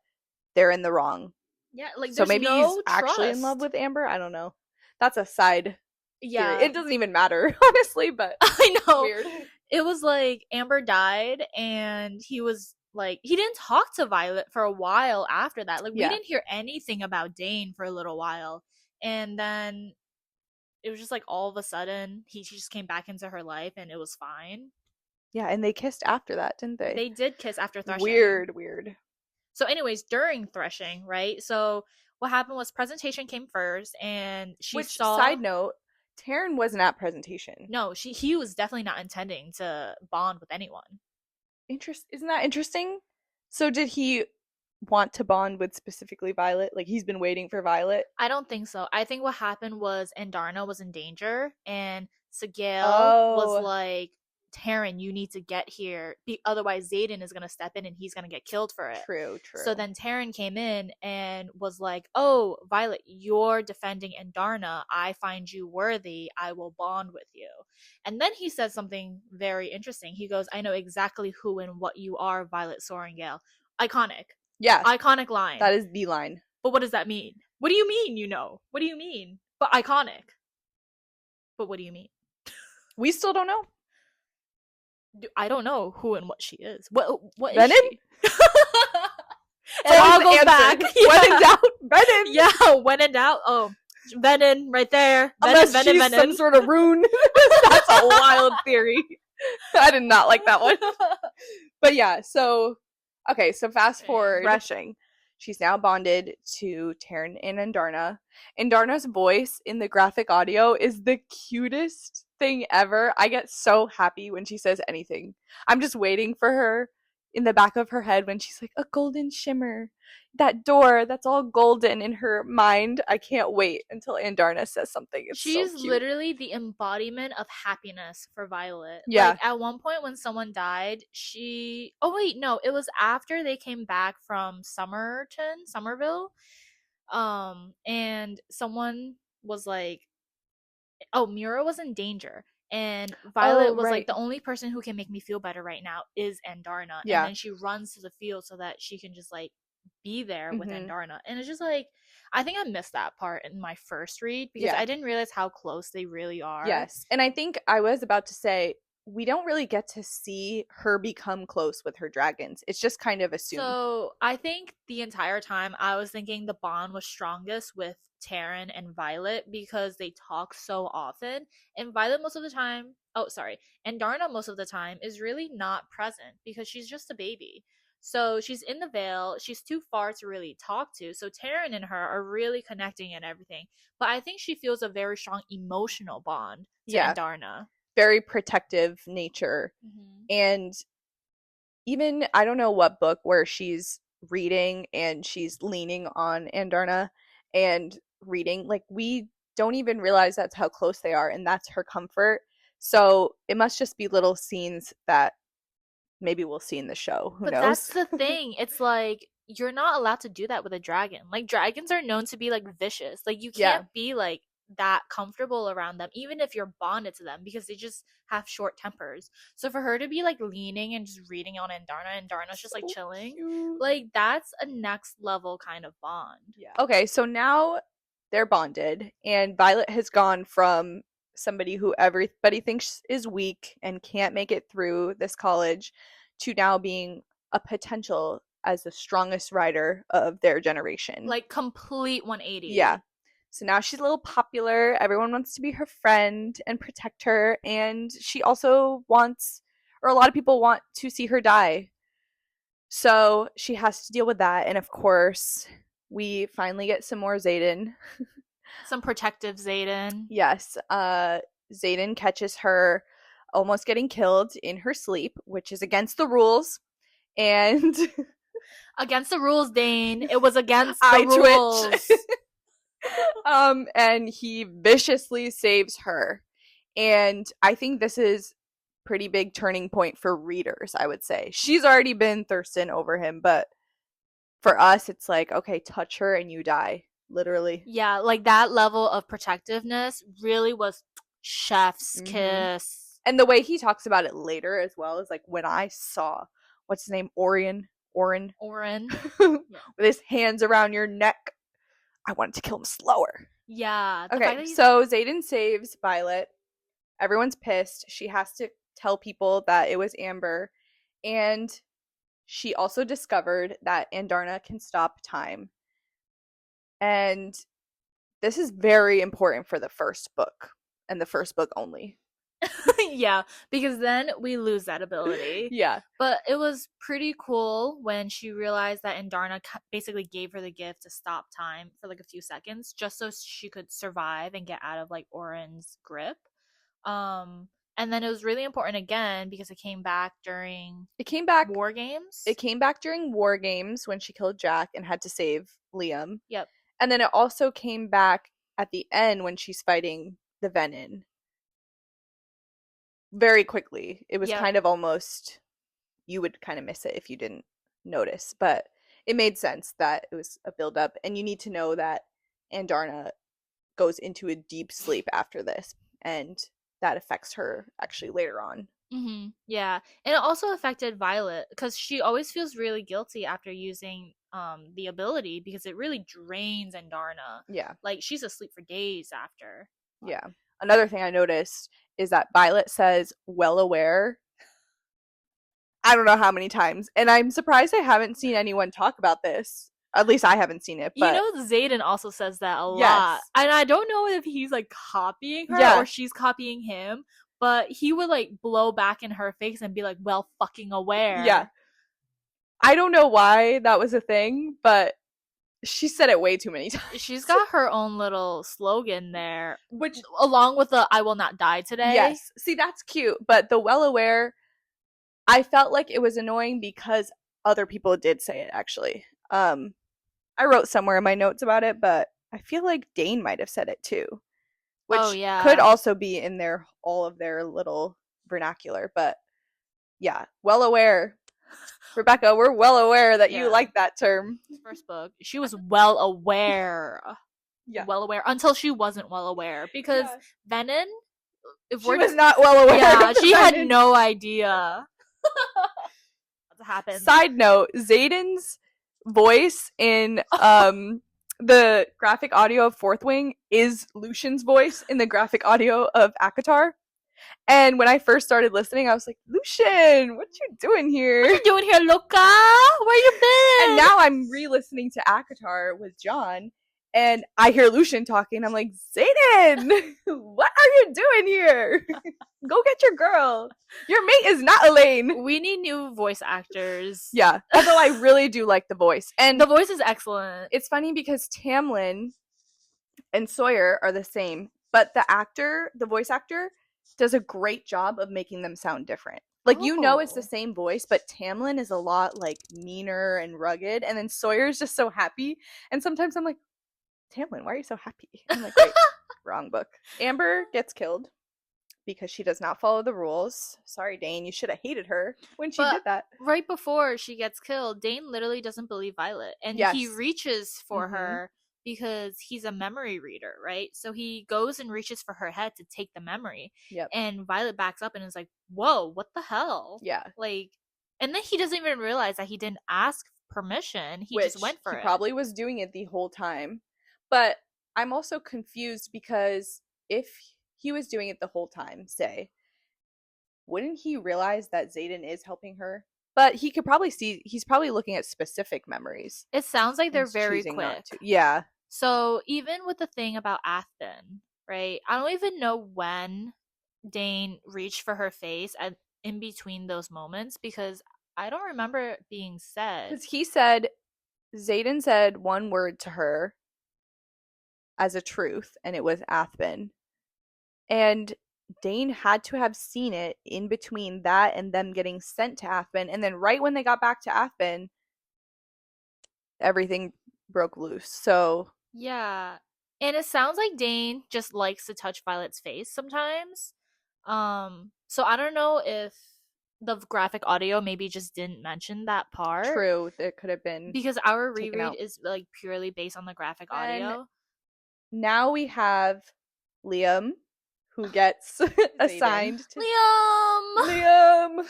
they're in the wrong. Yeah, like So there's maybe no he's actually in love trust. with Amber. I don't know. That's a side theory. Yeah, It doesn't even matter, honestly, but I it's know. weird. It was like Amber died and he was like he didn't talk to Violet for a while after that. Like we Yeah. didn't hear anything about Dane for a little while. And then it was just like all of a sudden she just came back into her life and it was fine. Yeah, and they kissed after that, didn't they? They did kiss after threshing. Weird. So anyways, during threshing, right? So what happened was presentation came first and she Which, saw side note, Taryn wasn't at presentation. No, he was definitely not intending to bond with anyone. Isn't that interesting? So did he want to bond with specifically Violet? Like he's been waiting for Violet? I don't think so. I think what happened was Andarna was in danger and Sigil was Oh, like, Taryn, you need to get here. Otherwise, Zayden is going to step in and he's going to get killed for it. true. So then Taryn came in and was like, oh, Violet, you're defending Andarna. I find you worthy. I will bond with you. And then he said something very interesting. He goes, I know exactly who and what you are, Violet Soaringale. Iconic. Yeah, Iconic line. that is the line. But what does that mean? What do you mean, you know? What do you mean? But iconic. But what do you mean? We still don't know. I don't know who and what she is. What is Venom? she? It all Always goes back. answered. Yeah. When in doubt, Venom. Yeah, when in doubt. Oh, Venom right there. Unless Venom, she's some sort of rune. That's a wild theory. I did not like that one. But yeah, so okay, so fast forward. Threshing. She's now bonded to Taryn and Andarna. Andarna's voice in the graphic audio is the cutest thing ever. I get so happy when she says anything. I'm just waiting for her in the back of her head when she's like, a golden shimmer. That door, that's all golden in her mind. I can't wait until Andarna says something. It's so She's cute. literally the embodiment of happiness for Violet. Yeah. Like at one point when someone died, she oh wait, no, it was after they came back from Somerville. And someone was like, oh, Mira was in danger. And Oh, Violet was like, right. the only person who can make me feel better right now is Andarna. And Yeah. then she runs to the field so that she can just like be there with Mm-hmm. Andarna. And it's just like, I think I missed that part in my first read because Yeah. I didn't realize how close they really are. Yes. And I think I was about to say, we don't really get to see her become close with her dragons. It's just kind of assumed. So I think the entire time I was thinking the bond was strongest with Taryn and Violet because they talk so often. And Violet most of the time, oh sorry, and Darna most of the time is really not present because she's just a baby. So she's in the veil, she's too far to really talk to. So Taryn and her are really connecting and everything. But I think she feels a very strong emotional bond to Yeah. Andarna. Very protective nature. Mm-hmm. And even, I don't know what book where she's reading and she's leaning on Andarna and reading. Like, we don't even realize that's how close they are, and that's her comfort. So it must just be little scenes that maybe we'll see in the show. Who But that's knows? the thing. It's like you're not allowed to do that with a dragon. Like dragons are known to be like vicious. Like you Yeah. can't be like that comfortable around them even if you're bonded to them because they just have short tempers. So for her to be like leaning and just reading on Andarna and Darna's just like So chilling, cute. like that's a next level kind of bond. Yeah. Okay, so now they're bonded, and Violet has gone from somebody who everybody thinks is weak and can't make it through this college to now being a potential as the strongest rider of their generation. Like complete 180. Yeah. So now she's a little popular. Everyone wants to be her friend and protect her. And she also wants, or a lot of people want to see her die. So she has to deal with that. And of course, we finally get some more Xaden. Some protective Xaden. Yes. Xaden catches her almost getting killed in her sleep, which is against the rules. And Against the rules, Dane. It was against the I rules. twitch. And he viciously saves her. And I think this is pretty big turning point for readers, I would say. She's already been thirsting over him, but for us it's like, okay, touch her and you die, literally. Yeah, like that level of protectiveness really was chef's kiss. And the way he talks about it later as well is like, when I saw, what's his name, Oren Oren. with his hands around your neck, I wanted to kill him slower. Yeah. Okay, so Xaden saves Violet. Everyone's pissed. She has to tell people that it was Amber. And she also discovered that Andarna can stop time. And this is very important for the first book, and the first book only. Yeah, because then we lose that ability. Yeah. But it was pretty cool when she realized that Andarna basically gave her the gift to stop time for like a few seconds just so she could survive and get out of like Oren's grip. And then it was really important again because it came back during War Games. It came back during War Games when she killed Jack and had to save Liam. Yep. And then it also came back at the end when she's fighting the Venom. Very quickly. It was kind of almost, you would kind of miss it if you didn't notice, but it made sense that it was a build up, and you need to know that Andarna goes into a deep sleep after this, and that affects her actually later on. Mm-hmm. Yeah, and it also affected Violet because she always feels really guilty after using the ability because it really drains Andarna. Yeah, like she's asleep for days after. Yeah. Another thing I noticed is that Violet says well aware, I don't know how many times, and I'm surprised I haven't seen anyone talk about this. At least I haven't seen it. But Xaden also says that a lot, and I don't know if he's like copying her or she's copying him. But he would like blow back in her face and be like, "Well, fucking aware." Yeah. I don't know why that was a thing, but she said it way too many times. She's got her own little slogan there, which along with the "I will not die today." Yes. See, that's cute, but the well aware, I felt like it was annoying because other people did say it actually. I wrote somewhere in my notes about it, but I feel like Dane might have said it too, Oh which could yeah. also be in their all of their little vernacular, but yeah, well aware. Rebecca, we're well aware that you Yeah. like that term. First book. She was well aware. Yeah. Well aware until she wasn't well aware because Yeah. Venon, if She we're was just not well aware yeah, of the she had Venom. no idea what happened. Side note, Zayden's voice in the graphic audio of Fourth Wing is Lucian's voice in the graphic audio of Akatar. And when I first started listening, I was like, Lucian, what you doing here? What you doing here, Luca? Where you And been? now I'm re-listening to Akatar with John, and I hear Lucian talking. I'm like, Zayden, what are you doing here? Go get your girl. Your mate is not Elaine. We need new voice actors. Yeah, although I really do like the voice. And the voice is excellent. it's funny because Tamlin and Sawyer are the same, but the voice actor, does a great job of making them sound different. Like, it's the same voice, but Tamlin is a lot like meaner and rugged, and then Sawyer's just so happy. And sometimes I'm like, Tamlin, why are you so happy? I'm like, wait, wrong book. Amber gets killed because she does not follow the rules. Sorry, Dane, you should have hated her when she did that. Right before she gets killed, Dane literally doesn't believe Violet, and he reaches for her because he's a memory reader, right? So he goes and reaches for her head to take the memory. Yep. And Violet backs up and is like, whoa, what the hell? Yeah. Like, and then he doesn't even realize that he didn't ask permission. He just went for it. He probably was doing it the whole time. But I'm also confused because if he was doing it the whole time, say, wouldn't he realize that Xaden is helping her? But he could probably see, he's probably looking at specific memories. It sounds like they're very quick. Yeah. So even with the thing about Athen, right? I don't even know when Dane reached for her face in between those moments because I don't remember it being said. Because he said, Xaden said one word to her as a truth, and it was Athben. And Dane had to have seen it in between that and them getting sent to Athben. And then right when they got back to Athben, everything broke loose. So yeah. And it sounds like Dane just likes to touch Violet's face sometimes. So I don't know if the graphic audio maybe just didn't mention that part. True, it could have been because our reread is like purely based on the graphic audio. Now we have Liam, who gets assigned to Liam.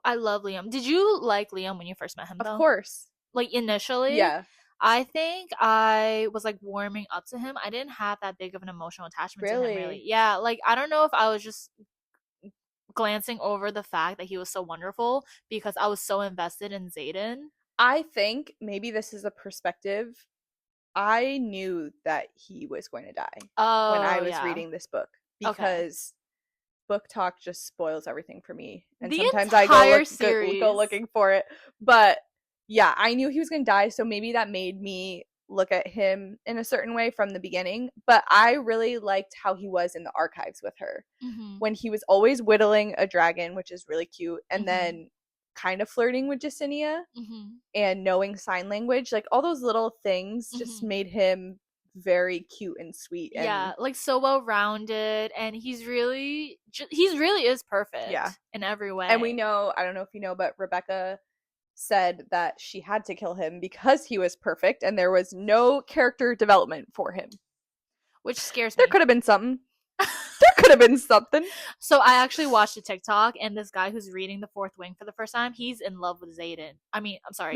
I love Liam. Did you like Liam when you first met him, though? Of course. Like, initially? Yeah. I think I was, like, warming up to him. I didn't have that big of an emotional attachment to him, really. Yeah, like, I don't know if I was just glancing over the fact that he was so wonderful because I was so invested in Xaden. I think maybe this is a perspective. I knew that he was going to die when I was reading this book because book talk just spoils everything for me, and sometimes I go looking for it. But yeah, I knew he was going to die, so maybe that made me look at him in a certain way from the beginning. But I really liked how he was in the archives with her when he was always whittling a dragon, which is really cute, and then kind of flirting with Jacinia and knowing sign language. Like, all those little things just made him very cute and sweet. And like, so well-rounded, and he really is perfect in every way. And we know, I don't know if you know, but Rebecca said that she had to kill him because he was perfect and there was no character development for him, which scares me. There could have been something. There could have been something. So I actually watched a TikTok, and this guy who's reading The Fourth Wing for the first time, he's in love with Xaden.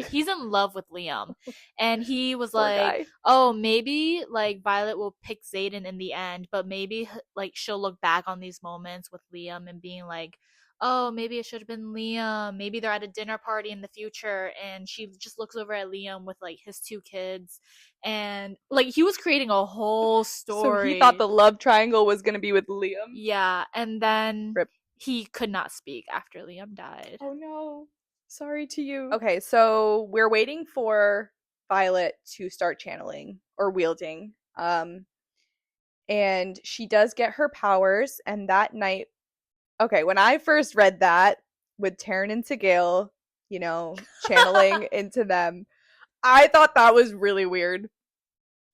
He's in love with Liam. And he was like, oh, maybe, like, Violet will pick Xaden in the end, but maybe, like, she'll look back on these moments with Liam and being like, oh, maybe it should have been Liam. Maybe they're at a dinner party in the future, and she just looks over at Liam with, like, his 2 kids. And, like, he was creating a whole story. So he thought the love triangle was going to be with Liam. Yeah, and then he could not speak after Liam died. Oh, no. Sorry to you. Okay, so we're waiting for Violet to start channeling or wielding. And she does get her powers, and that night okay, when I first read that with Taryn and Sigale, channeling into them, I thought that was really weird.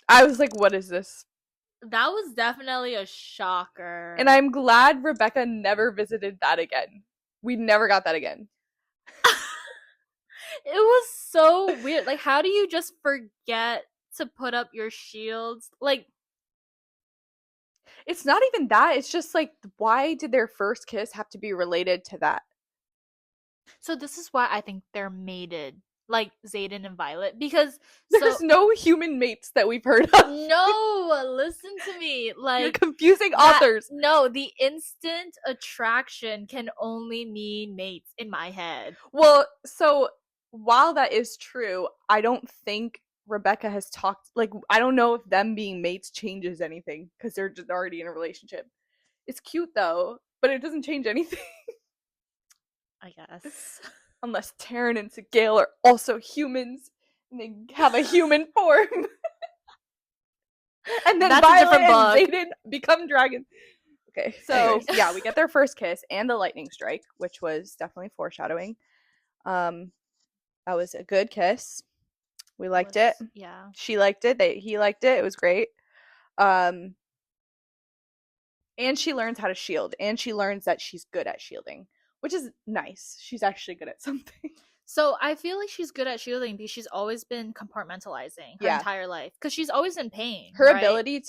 I was like, what is this? That was definitely a And shocker. I'm glad Rebecca never visited that again. We never got that again. It was so weird. Like, how do you just forget to put up your shields? Like, It's not even that. It's just like, why did their first kiss have to be related to that? so this is why I think they're mated, like Xaden and Violet, because so There's no human mates that we've heard of. no, listen to me. You're Like confusing that authors. no, the instant attraction can only mean mates in my head. Well, so while that is true, I don't think Rebecca has talked. Like, I don't know if them being mates changes anything because they're just already in a relationship. It's cute though, but it doesn't change anything. I guess. Unless Taryn and Sigale are also humans and they have a human form. And then That's a different Violet and book. Xaden become dragons. Okay, so Anyways. yeah, we get their first kiss and the lightning strike, which was definitely foreshadowing. That was a good kiss. We liked it. Yeah. She liked it. He liked it. It was great. And she learns how to shield, and she learns that she's good at shielding, which is nice. She's actually good at something. So I feel like she's good at shielding because she's always been compartmentalizing her entire life because she's always in pain. Her right? ability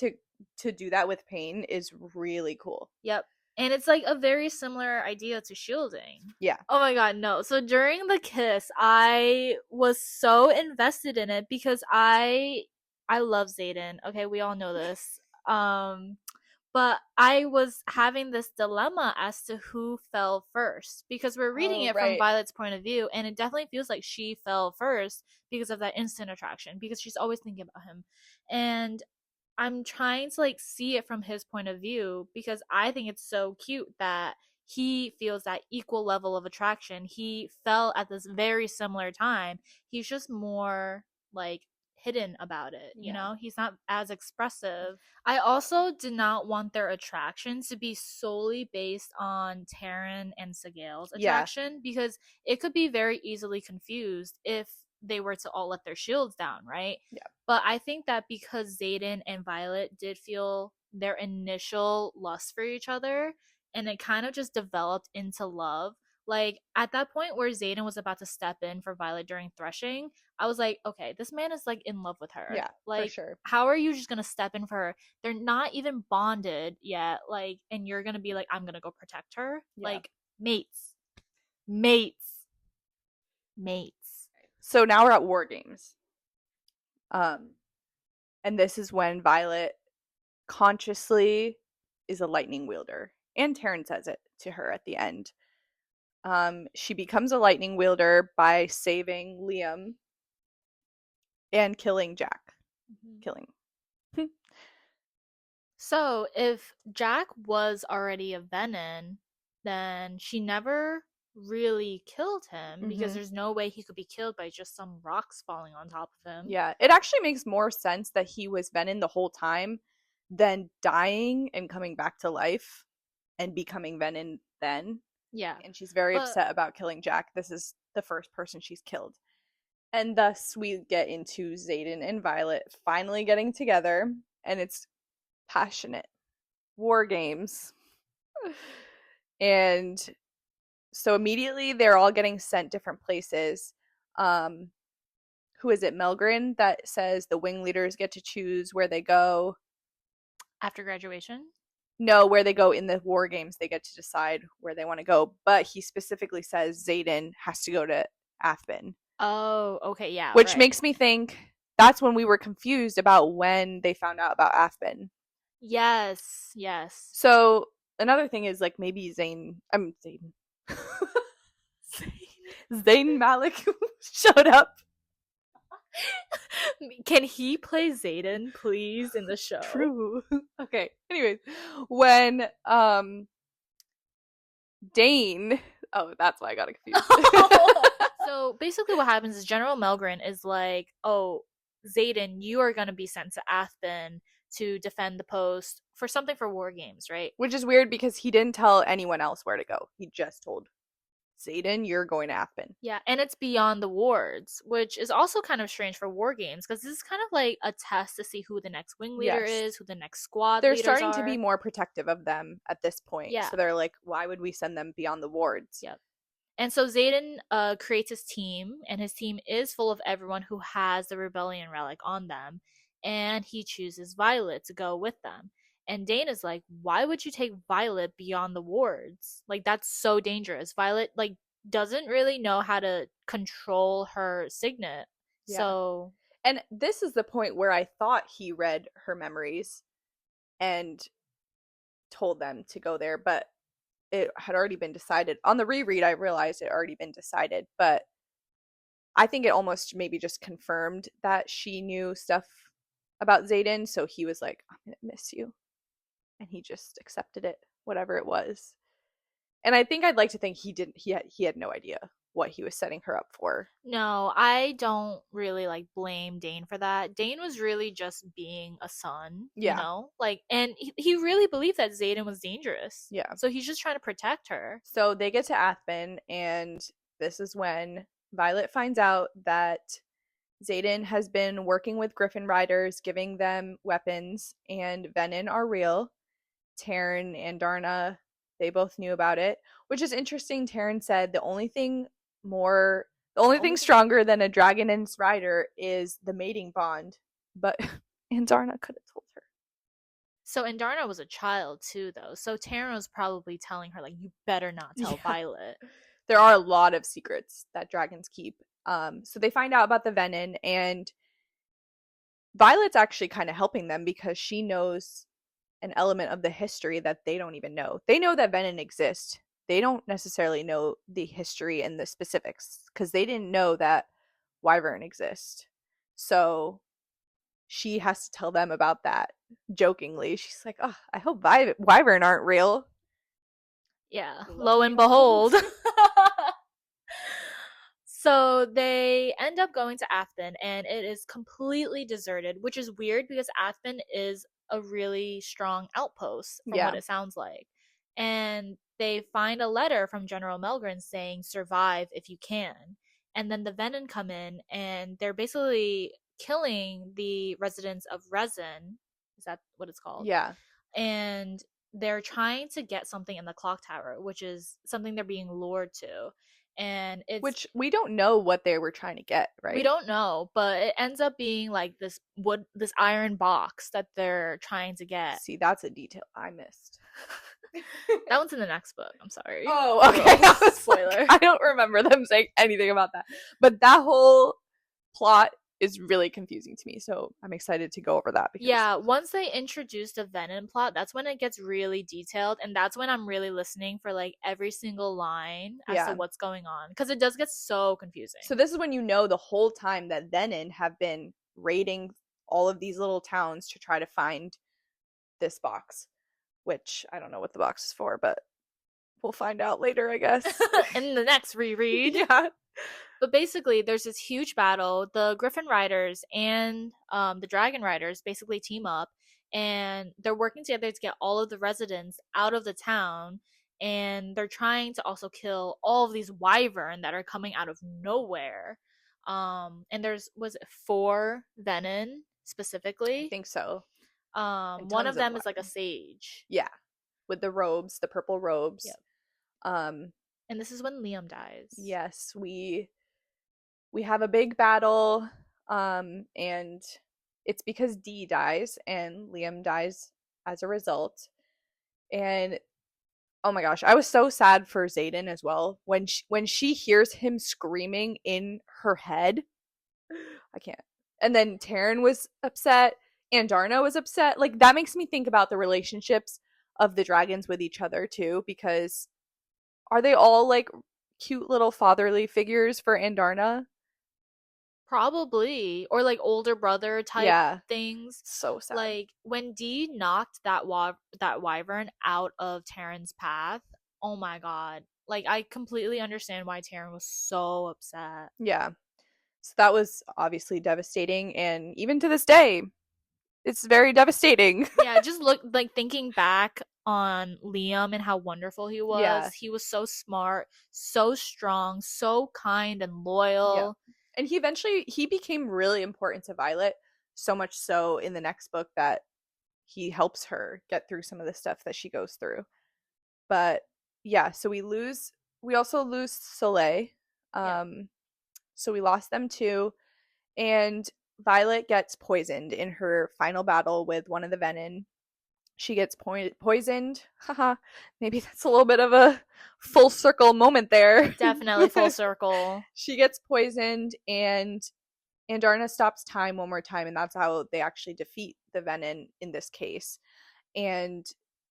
to do that with pain is really cool. Yep. And it's like a very similar idea to shielding. Yeah. Oh my god, no. So during the kiss, I was so invested in it because I love Xaden. Okay, we all know this. But I was having this dilemma as to who fell first because we're reading it from Violet's point of view, and it definitely feels like she fell first because of that instant attraction because she's always thinking about him. And I'm trying to like see it from his point of view because I think it's so cute that he feels that equal level of attraction. He fell at this very similar time. He's just more like hidden about it, you know? He's not as expressive. I also did not want their attraction to be solely based on Taryn and Sigale's attraction because it could be very easily confused if they were to all let their shields down, right? Yeah. But I think that because Xaden and Violet did feel their initial lust for each other and it kind of just developed into love. Like at that point where Xaden was about to step in for Violet during threshing, I was like, okay, this man is like in love with her. Yeah, like, for sure. How are you just gonna step in for her? They're not even bonded yet. Like, and you're gonna be like, I'm gonna go protect her. Yeah. Like, mates. So now we're at War Games. And this is when Violet consciously is a lightning wielder. And Taryn says it to her at the end. She becomes a lightning wielder by saving Liam and killing Jack. Killing. So if Jack was already a Venom, then she never really killed him because there's no way he could be killed by just some rocks falling on top of him. Yeah, it actually makes more sense that he was Venom the whole time than dying and coming back to life and becoming Venom then. Yeah. And she's very upset about killing Jack. This is the first person she's killed. And thus we get into Xaden and Violet finally getting together, and it's passionate war games. And so immediately they're all getting sent different places. Who is it? Melgren that says the wing leaders get to choose where they go after graduation. No, where they go in the war games, they get to decide where they want to go. But he specifically says Xaden has to go to Athben. Oh, okay, yeah. Which makes me think that's when we were confused about when they found out about Athben. Yes. So another thing is like maybe Zayn Malik showed up. Can he play Xaden, please, in the show? True. Okay. Anyways, when Dane, that's why I got confused. So basically what happens is General Melgren is like, oh, Xaden, you are going to be sent to Athben to defend the post for something for war games, right? Which is weird because he didn't tell anyone else where to go. He just told Xaden, you're going to Aspen. Yeah, and it's beyond the wards, which is also kind of strange for war games because this is kind of like a test to see who the next wing leader Yes. is, who the next squad They're leaders starting are. to be more protective of them at this point. Yeah. So they're like, why would we send them beyond the wards? Yep. And so Xaden creates his team, and his team is full of everyone who has the rebellion relic on them, and he chooses Violet to go with them. And Dana's like, why would you take Violet beyond the wards? Like, that's so dangerous. Violet, like, doesn't really know how to control her signet. Yeah. So. And this is the point where I thought he read her memories and told them to go there, but it had already been decided. On the reread, I realized it had already been decided, but I think it almost maybe just confirmed that she knew stuff about Xaden, so he was like, I'm gonna miss you. And he just accepted it, whatever it was. And I think I'd like to think he had no idea what he was setting her up for. No, I don't really like blame Dane for that. Dane was really just being a son, Yeah. you know? Like, and he really believed that Xaden was dangerous. Yeah. So he's just trying to protect her. So they get to Aspen, and this is when Violet finds out that Xaden has been working with Griffin riders, giving them weapons, and Venin are real. Taryn and Darna, they both knew about it, which is interesting. Taryn said the only thing stronger than a dragon and its rider is the mating bond, but Andarna could have told her. So Andarna was a child too, though. So Taryn was probably telling her, like, you better not tell Violet. There are a lot of secrets that dragons keep. So they find out about the Venin, and Violet's actually kind of helping them because she knows an element of the history that they don't even know. They know that Venin exists. They don't necessarily know the history and the specifics because they didn't know that Wyvern exists. So she has to tell them about that jokingly. She's like, oh, I hope Wyvern aren't real. Yeah, lo and behold. So they end up going to Aspen, and it is completely deserted, which is weird because Aspen is a really strong outpost from what it sounds like. And they find a letter from General Melgren saying, survive if you can. And then the Venin come in, and they're basically killing the residents of Resin. Is that what it's called? Yeah. And they're trying to get something in the clock tower, which is something they're being lured to. And it's, which we don't know what they were trying to get, right? We don't know, but it ends up being like this iron box that they're trying to get. See, that's a detail I missed. That one's in the next book. I'm sorry. Oh, okay. Spoiler. I don't remember them saying anything about that. But that whole plot is really confusing to me, so I'm excited to go over that. Yeah, once they introduce the Venin plot, that's when it gets really detailed, and that's when I'm really listening for like every single line as to what's going on, because it does get so confusing. So this is when you know the whole time that Venin have been raiding all of these little towns to try to find this box, which I don't know what the box is for, but we'll find out later, I guess. In the next reread. Yeah. But basically, there's this huge battle. The Griffin Riders and the Dragon Riders basically team up, and they're working together to get all of the residents out of the town. And they're trying to also kill all of these Wyvern that are coming out of nowhere. And was it 4 Venin specifically? I think so. One of them is like a sage. Yeah, with the robes, the purple robes. Yep. And this is when Liam dies. Yes, we have a big battle, and it's because Dee dies and Liam dies as a result. And oh my gosh, I was so sad for Xaden as well when she hears him screaming in her head. I can't. And then Taryn was upset, and Darna was upset. Like, that makes me think about the relationships of the dragons with each other too, because are they all like cute little fatherly figures for Andarna? Probably. Or like older brother type things. So sad. Like when Dee knocked that wyvern out of Taryn's path, oh my god. Like I completely understand why Taryn was so upset. Yeah. So that was obviously devastating, and even to this day, it's very devastating. Yeah, just look like thinking back on Liam and how wonderful he Yeah. was. He was so smart, so strong, so kind and Yeah. loyal. And he became really important to Violet, so much so in the next book that he helps her get through some of the stuff that she goes through. But yeah, so we also lose Soleil. Yeah. So we lost them too. And Violet gets poisoned in her final battle with one of the Venom. She gets poisoned. Haha. Maybe that's a little bit of a full circle moment there. Definitely full circle. She gets poisoned, and Andarna stops time one more time, and that's how they actually defeat the Venom in this case. And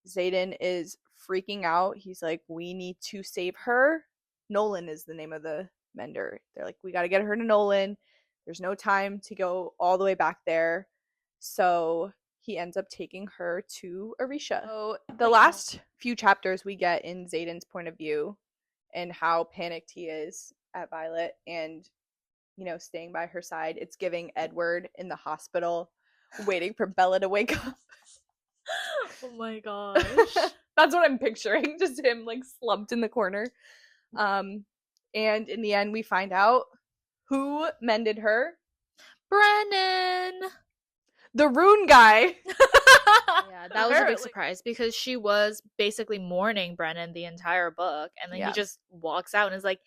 Xaden is freaking out. He's like, we need to save her. Nolan is the name of the mender. They're like, we got to get her to Nolan. There's no time to go all the way back there. So he ends up taking her to Arisha. So the last few chapters we get in Xaden's point of view and how panicked he is at Violet and, you know, staying by her side. It's giving Edward in the hospital waiting for Bella to wake up. Oh my gosh. That's what I'm picturing, just him like slumped in the corner. And in the end we find out who mended her. Brennan. The rune guy. Yeah, that was a big surprise because she was basically mourning Brennan the entire book, and then he just walks out and is like,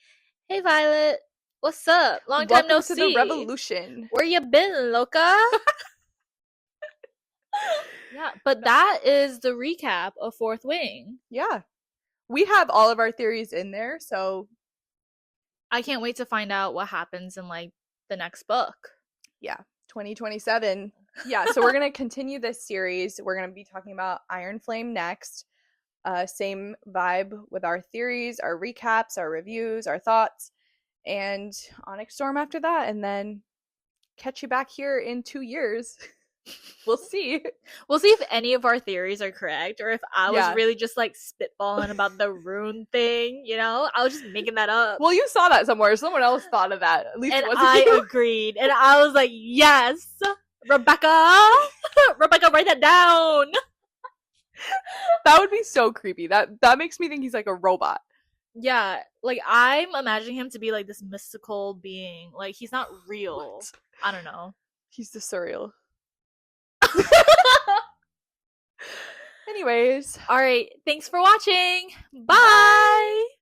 "Hey, Violet, what's up? Long time no see. The revolution. Where you been, loca?" Yeah, but that is the recap of Fourth Wing. Yeah, we have all of our theories in there, so I can't wait to find out what happens in like the next book. Yeah, 2027. Yeah, so we're going to continue this series. We're going to be talking about Iron Flame next. Same vibe with our theories, our recaps, our reviews, our thoughts, and Onyx Storm after that. And then catch you back here in 2 years. We'll see. We'll see if any of our theories are correct or if I was really just like spitballing about the rune thing, you know? I was just making that up. Well, you saw that somewhere. Someone else thought of that. At least and it wasn't I you. Agreed. And I was like, yes, Rebecca. Rebecca, write that down. That would be so creepy. That makes me think he's like a robot. Yeah, like I'm imagining him to be like this mystical being. Like he's not real. What? I don't know. He's the surreal. Anyways. All right. Thanks for watching. Bye.